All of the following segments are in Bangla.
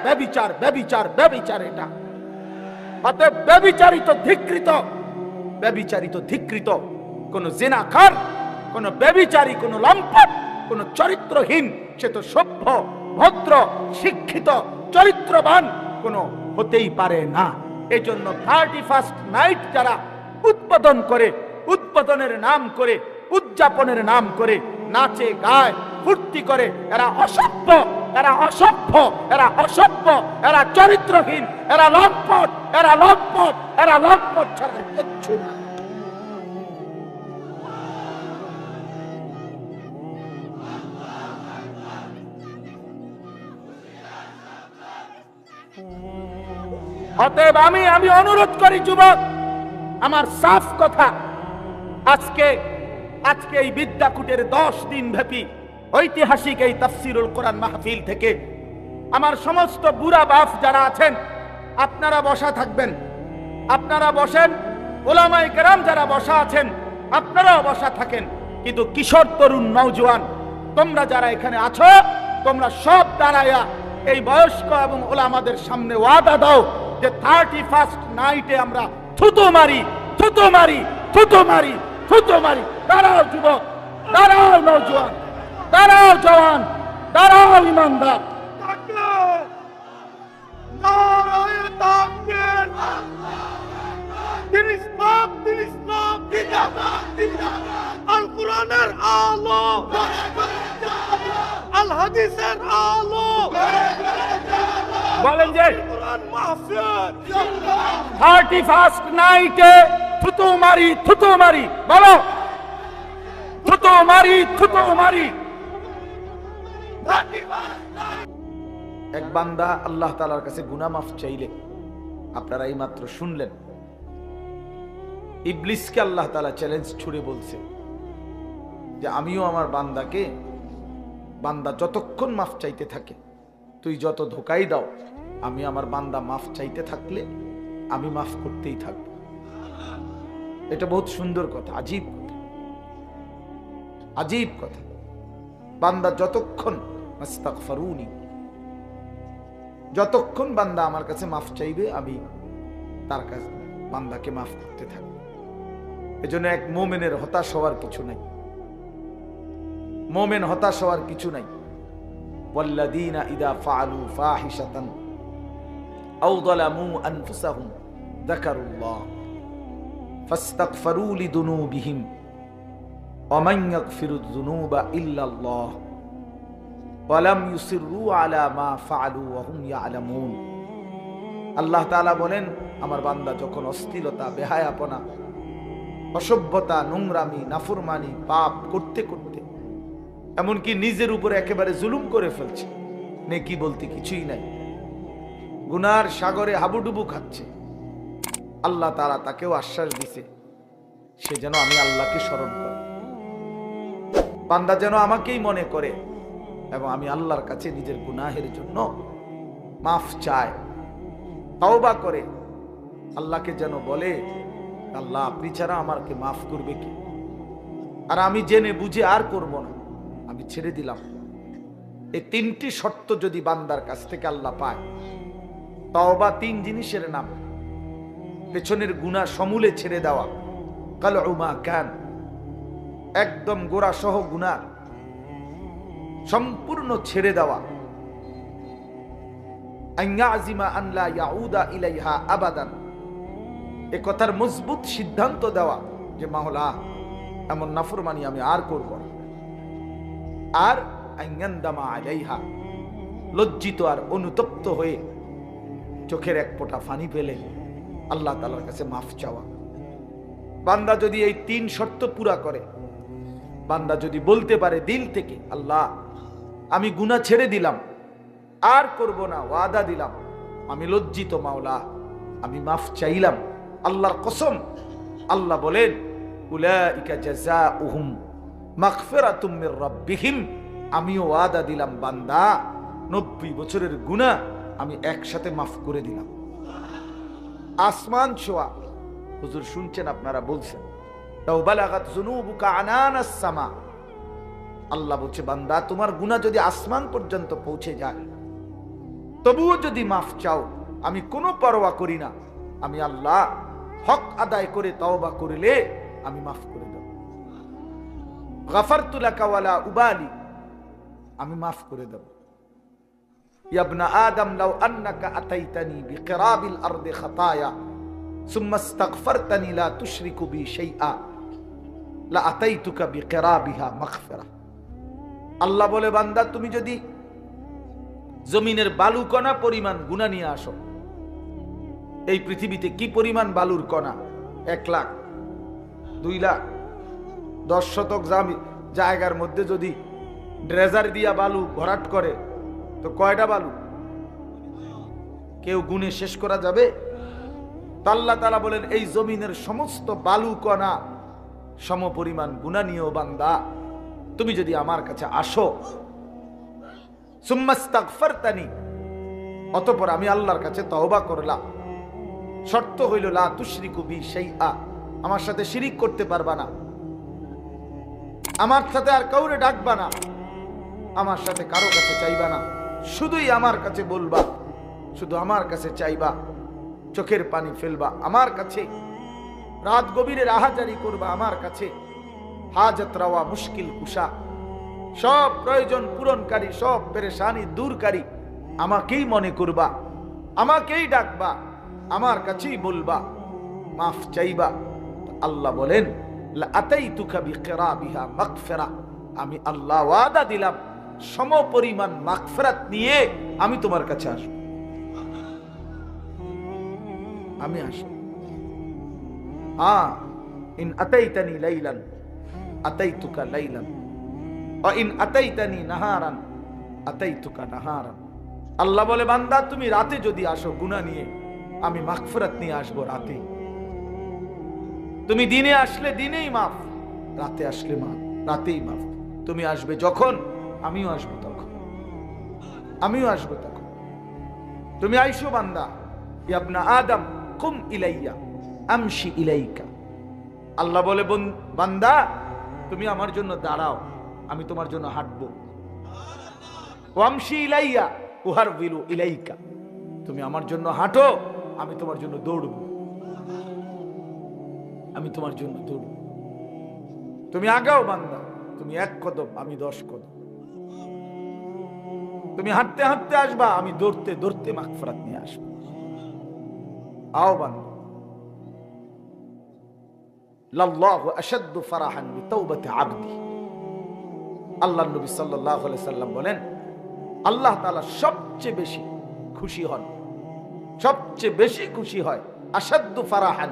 ব্যভিচার, ব্যভিচার, ব্যভিচার। এটা অতএব ব্যভিচারিত ধিক্কৃত, ব্যভিচারিত ধিক্কৃত। কোন জিনাকার, কোন ব্যভিচারী, কোন লম্পট, কোন চরিত্রহীন সে তো সভ্য, ভদ্র, শিক্ষিত, চরিত্রবান কোন হতেই পারে না। এজন্য 31st নাইট যারা উদ্বোধন করে, উদ্বোধনের নাম করে, উদযাপনের নাম করে নাচে গায় ফুর্তি করে, এরা অসভ্য, এরা অসভ্য, এরা অসভ্য, এরা চরিত্রহীন, এরা লম্পট, এরা লম্পট, এরা লম্পট ছাড়া কিচ্ছু না। অতএব আমি অনুরোধ করি যুবক, আমার সাফ কথা, আজকে এই বিদ্যাকুটের 10 দিন ব্যাপী ঐতিহাসিক এই তাফসিরুল কোরআন মাহফিল থেকে আমার সমস্ত বুড়া বাপ যারা আছেন আপনারা বসা থাকবেন, আপনারা বসেন। ওলামায়ে কেরাম যারা বসা আছেন আপনারাও বসা থাকেন। কিন্তু কিশোর তরুণ নওজোয়ান তোমরা যারা এখানে আছো, তোমরা সব দাঁড়ায়া এই বয়স্ক এবং ওলামাদের সামনে ওয়াদা দাও যে 31st নাইটে আমরা থুতু মারি, থুতু মারি, থুতু মারি, থুতু মারি। দাঁড়াও যুবক, দাঁড়াও নওজোয়ান, দাঁড়াও জওয়ান, দাঁড়াও ইমানদার। দিন ইসলাম, দিন ইসলাম, আল কোরআনের আলো, আল হাদিসের আলো। বলেন যে 31st নাইটে থুতু মারি, থুতু মারি, বলো থুতু মারি, থুতু মারি। এক বান্দা আল্লাহ তাআলার কাছে গুনাহ মাফ চাইলে, আপনারা এই মাত্র শুনলেন, ইবলিসকে আল্লাহ তাআলা চ্যালেঞ্জ ছুড়ে বলছে যে আমিও আমার বান্দাকে, বান্দা যতক্ষণ মাফ চাইতে থাকে, তুই যত ধোকাই দাও, আমি আমার বান্দা মাফ চাইতে থাকলে আমি মাফ করতেই থাকবো। এটা বহুত সুন্দর কথা, আজীব কথা, আজীব কথা। বান্দা যতক্ষণ আস্তাগফিরুনি, যতক্ষণ বান্দা আমার কাছে মাফ চাইবে আমি তার কাছে বান্দাকে মাফ করতে থাকবো। এজন্য এক মুমিনের হতাশ হওয়ার কিছু নাই, মুমিন হতাশ হওয়ার কিছু নাই। ওয়াল্লাযীনা ইযা ফাআলু ফাহিশাতান আও যালামু আনফুসাহুম যাকারুল্লাহ ফাস্তাগফিরু লিযুনুবিহিম ওয়া মান ইয়াগফিরুয যুনুবা ইল্লাল্লাহ ওয়া লাম ইউসিররু আলা মা ফাআলু ওয়া হুম ইয়ালামুন। আল্লাহ তাআলা বলেন, আমার বান্দা যখন অশ্লীলতা, বেহায়াপনা, অসভ্যতা, নোংরামি, নাফরমানি, পাপ করতে করতে এমনকি নিজের উপরে একেবারে জুলুম করে ফেলছে, নেকি বলতে কিছুই নাই, গুনার সাগরে হাবুডুবু খাচ্ছে, আল্লাহ তাআলা তাকেও আশ্বাস দিছে সে যেন আমি আল্লাহকে স্মরণ করে, বান্দা যেন আমাকেই মনে করে এবং আমি আল্লাহর কাছে নিজের গুনাহের জন্য মাফ চায়, তওবা করে আল্লাহকে যেন বলে, আল্লাহ আপনি ছাড়া আমাকে মাফ করবে কি, আর আমি জেনে বুঝে আর করব না, আমি ছেড়ে দিলাম। এই 3টি শর্ত যদি বান্দার কাছ থেকে আল্লাহ পায়, তওবা 3 জিনিসের নাম, পেছনের গুনাহ সমূলে ছেড়ে দেওয়া, কালউমা কান, একদম গোড়া সহ গুনাহ সম্পূর্ণ ছেড়ে দেওয়া, আইয়াজিমা আন লা ইয়াউদা ইলাইহা আবাদান, এ কথার মজবুত সিদ্ধান্ত দেওয়া যে মাওলা এমন নাফরমানি আমি আর করব না, আর আইয়ান্দামা আলাইহা, লজ্জিত আর অনুতপ্ত হয়ে চোখের এক ফোঁটা পানি ফেলে আল্লাহ তাআলার কাছে মাফ চাওয়া। বান্দা যদি এই 3 শর্ত পুরা করে, বান্দা যদি বলতে পারে দিল থেকে, আল্লাহ আমি গুনাহ ছেড়ে দিলাম, আর করব না, ওয়াদা দিলাম, আমি লজ্জিত মাওলা, আমি মাফ চাইলাম, আল্লাহর কসম, আল্লাহ বলেন উলাইকা জাযাউহুম মাগফিরাতুম মির রাব্বিহিম, আমিও ওয়াদা দিলাম বান্দা 90 বছরের গুনাহ আমি একসাথে মাফ করে দিলাম। আসমান ছোঁয়া, হুজুর শুনছেন, আপনারা বলছেন লাউ বালাগাত যুনুবুকা আনানাস সামা, আল্লাহ বলছে বান্দা তোমার গুনাহ যদি আসমান পর্যন্ত পৌঁছে যায়, তবুও যদি মাফ চাও আমি কোনো পরোয়া করি না, আমি আল্লাহ হক আদায় করে তওবা করলে আমি মাফ করে দেব। গাফারতু লাকা ওয়ালা উবালি, আমি মাফ করে দেব। ইয়া ইবনা আদম লাউ আন্নাকা আতাইতানি বিকিরাবিল আরদি খাতায়া সুম্মা ইস্তাগফারতানি লা তুশরিকু বি শাইআ লা আতাইতুকা বিকিরাবিহা মাগফিরা। আল্লাহ বলে, বান্দা তুমি যদি জমিনের বালুকণা পরিমাণ গুনাহ নিয়ে আসো, এই পৃথিবীতে কি পরিমাণ বালুর কণা? 1 লাখ, 2 লাখ, 10 শতক জায়গার মধ্যে যদি ড্রেজার দিয়া বালু ভরাট করে তো কয়টা বালু? কেউ গুণে শেষ করা যাবে? আল্লাহ তাআলা বলেন, এই জমিনের সমস্ত বালু কণা সম পরিমাণ গুনাহ নিয়েও বান্দা তুমি যদি আমার কাছে আসো, সুম্মা ইস্তাগফারতানি, অতঃপর আমি আল্লাহর কাছে তওবা করলাম, শর্ত হইল লা তুশরিকু বি শাইআ, আমার সাথে শিরিক করতে পারবা না, আমার সাথে আর কাউরে ডাকবা না, আমার সাথে কারো কাছে চাইবা না, শুধুই আমার কাছে বলবা, শুধু আমার কাছে চাইবা, চোখের পানি ফেলবা আমার কাছে, রাত গভীরে রাহাজারি করবা আমার কাছে, হাজত রাওয়া মুশকিল কুশা, সব প্রয়োজন পূরণকারী, সব পেরেশানি দূরকারী আমাকেই মনে করবা, আমাকেই ডাকবা, আমার কাছেই বলবা, মাফ চাইবা। আল্লাহ বলেন, লা আতাইতুকা বিকিরাবিহা মাগফিরা, আমি আল্লাহ ওয়াদা দিলাম সম পরিমাণ মাগফিরাত নিয়ে আমি তোমার কাছে আসব, আমি আসব। ইন আতাইতানি লাইলান আতাইতুকা লাইলান ওয়া ইন আতাইতানি নাহারান আতাইতুকা নাহারান। আল্লাহ বলে, বান্দা তুমি রাতে যদি আসো গুনাহ নিয়ে, আমি মাগফিরাত নিয়ে আসবো রাতে। তুমি দিনে আসলে দিনেই মাফ, রাতে আসলে মাফ, রাতেই মাফ। তুমি আসবে যখন, আমিও আসবো তখন, আমিও আসবো তখন। তুমি আইসো বান্দা, ইয়া ইবনা আদম কুম ইলাইয়া আমশি ইলাইকা। আল্লাহ বলে, বান্দা তুমি আমার জন্য দাঁড়াও, আমি তোমার জন্য হাঁটবো। ওয়ামশি ইলাইয়া উহারবিলু ইলাইকা, তুমি আমার জন্য হাঁটো, আমি তোমার জন্য দৌড়ব, আমি তোমার জন্য দৌড়ব। তুমি আগাও বান্দা, তুমি 1 কদম, আমি 10 কদম। তুমি হাঁটতে হাঁটতে আসবা, আমি দৌড়তে দৌড়তে মাগফিরাত নিয়ে আসবো। আও বান্দা, লাল্লাহু আশাদ্দু ফারাহান বিতাওবাতি আবদি। আল্লাহর নবী সাল্লাল্লাহু আলাইহি সাল্লাম বলেন, আল্লাহ তাআলা সবচেয়ে বেশি খুশি হন, সবচেয়ে বেশি খুশি হয়, আশাদ্দু ফারাহান,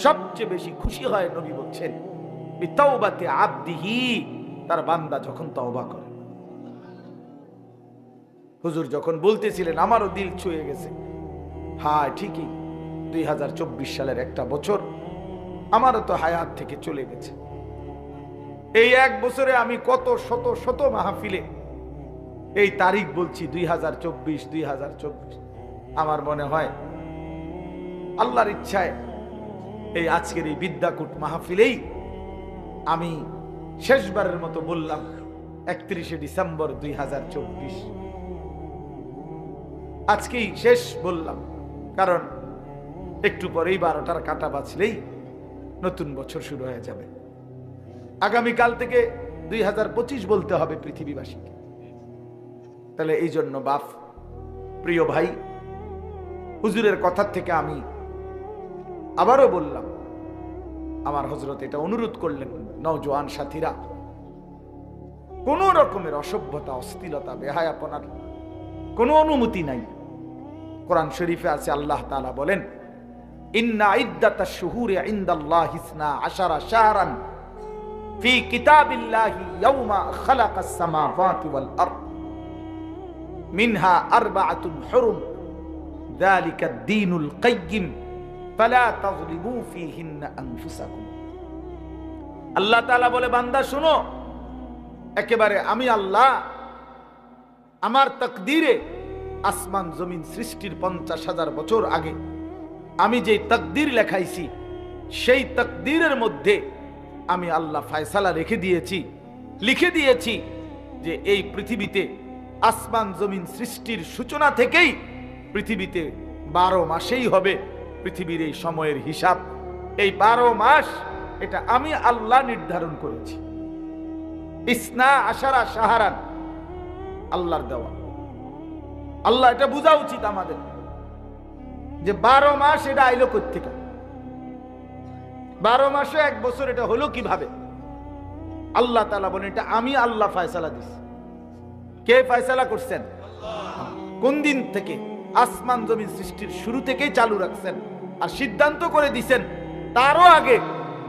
সবচেয়ে বেশি খুশি হয় নবী বলছেন বিতাওবাতি আবদিহি, তার বান্দা যখন তওবা করে। হুজুর যখন বলতেছিলেন আমারও দিল ছুঁয়ে গেছে। হ্যাঁ ঠিকই, 2024 সালের একটা বছর আমারও তো হায়াত থেকে চলে গেছে। এই 1 বছরে আমি কত শত শত মাহফিলে এই তারিখ বলছি, 2024। আমার মনে হয় আল্লাহর ইচ্ছায় এই আজকের এই বিদ্যাকূট মাহফিলেই আমি শেষবারের মতো বললাম 31শে ডিসেম্বর 2024, আজকেই শেষ বললাম, কারণ একটু পরেই 12টার কাঁটা বাজলেই নতুন বছর শুরু হয়ে যাবে। আগামীকাল থেকে 2025 বলতে হবে পৃথিবীবাসীকে। তাহলে এই জন্য বাপ, প্রিয় ভাই, হুজুরের কথা থেকে আমি আবারও বললাম, আমার হযরত এটা অনুরোধ করলেন, নওজোয়ান সাথীরা, কোন রকমের অসভ্যতা, অশ্লীলতা, বেহায়াপনার কোনো অনুমতি নাই। কোরআন শরীফে আছে, আল্লাহ তাআলা বলেন, ইন্না ইদ্দাতাশ শুহুরি ইনদাল্লাহি 12 শাহরান ফি কিতাবিল্লাহি ইয়াওমা খালাকাস সামাওয়াতি ওয়াল আরদ মিনহা আরবাআতুন হুরুম যালিকা দ্বীনুল কাইয়্যিম ফালা তাযলিমু ফীহিন্না আনফুসাকুম। আল্লাহ তাআলা বলে, বান্দা শুনো, একেবারে আমি আল্লাহ আমার তাকদীরে আসমান জমিন সৃষ্টির 50,000 বছর আগে আমি যে তাকদীর লেখাইছি, সেই তাকদীরের মধ্যে আমি আল্লাহ ফয়সালা লিখে দিয়েছি যে এই পৃথিবীতে আসমান জমিন সৃষ্টির সূচনা থেকেই পৃথিবীতে 12 মাসেই হবে পৃথিবীর এই সময়ের হিসাব। এই 12 মাস এটা আমি আল্লাহ নির্ধারণ করেছি। ইসনা আশারা শাহরান আল্লাহর দেওয়া। আল্লাহ এটা বোঝা উচিত আমাদের যে 12 মাস এটা আইলো কোত্থেকে, 12 মাসে 1 বছর এটা হলো কিভাবে? আল্লাহ তাআলা বলেন এটা আমি আল্লাহ ফয়সালা দিছি। কে ফয়সালা করছেন? কোন দিন থেকে? আসমান জমিন সৃষ্টির শুরু থেকেই চালু রাখছেন, আর সিদ্ধান্ত করে দিছেন তারও আগে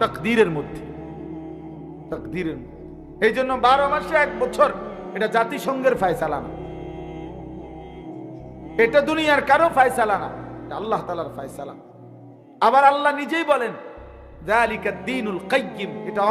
তাকদীরের মধ্যে। তাকদীরের এই জন্য 12 মাসে 1 বছর এটা জাতিসংঘের ফয়সালা না, এটা দুনিয়ার কারো ফয়সালা না, এটা আল্লাহ তাআলার ফয়সালা। আবার আল্লাহ নিজেই বলেন যালিকা দ্বীনুল কাইয়্যিম, এটা